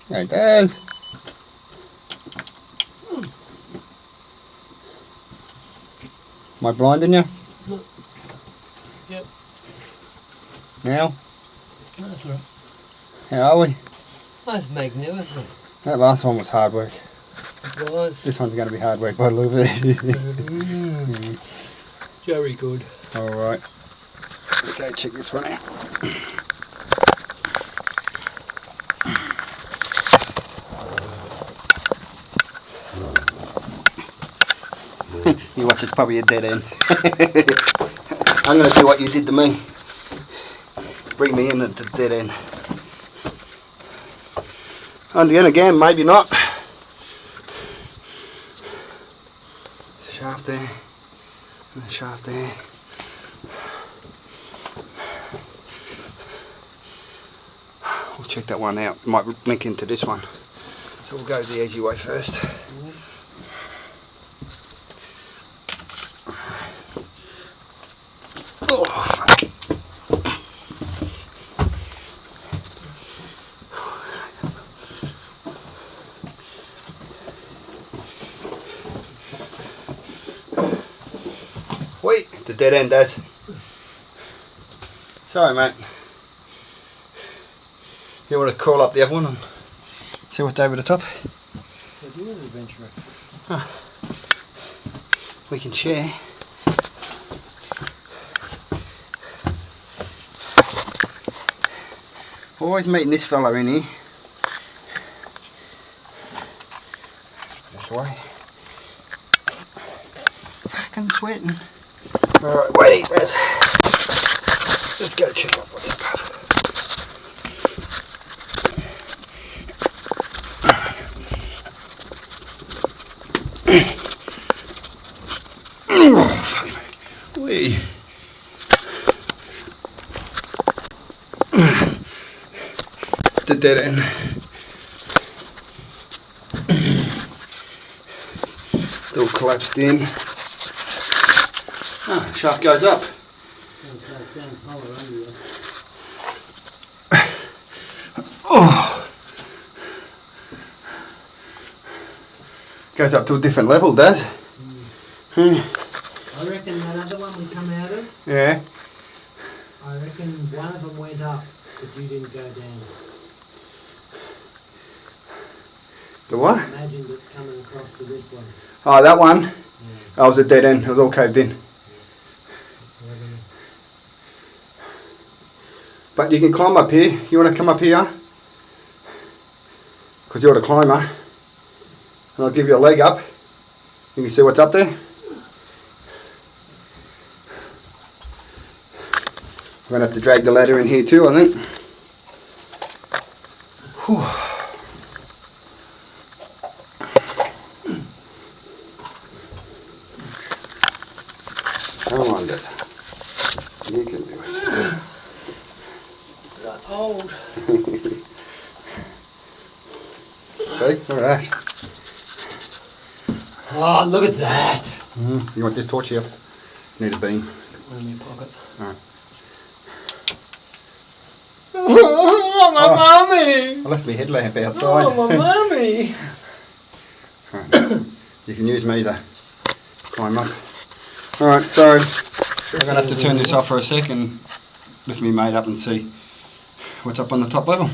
There it does. Am I blinding you? Yep. Now? That's right. How are we? That's magnificent. That last one was hard work. It was. This one's going to be hard work by the look of it. Very good. Alright. Let's go check this one out. You watch, it's probably a dead end. I'm going to do what you did to me. Bring me in at the dead end. On the end again, maybe not. Shaft there, and the shaft there. We'll check that one out. Might link into this one. So we'll go the easy way first. Oh, fuck. Wait, the dead end, Dad. Sorry, mate. You want to crawl up the other one and see what's over the top? What do you adventurer? Huh. We can share. Always meeting this fella in here. This way. Fucking sweating. Alright, wait, let's go check out what's above. Oh, fuck me. Wee. The dead end. It's all collapsed in. Ah, shaft goes up. Oh. Goes up to a different level, Dad. I reckon that other one we come out of. Yeah. I reckon one of them went up, but you didn't go down. The what? I imagined it coming across to this one. Oh, that one? Yeah. That was a dead end. It was all caved in. But you can climb up here. You want to come up here? Because you're the climber. And I'll give you a leg up. You can see what's up there. I'm going to have to drag the ladder in here too, I think. Whew. Come on, Dad. You can do it. Got old. See? Look at that. Oh, look at that. You want this torch here? Need a beam. Put it in your pocket. Alright. Oh, my mummy! I left my headlamp outside. Oh, my mummy! Right. You can use me to climb up. Alright, so I'm going to have to turn this off for a sec and lift me mate up and see what's up on the top level.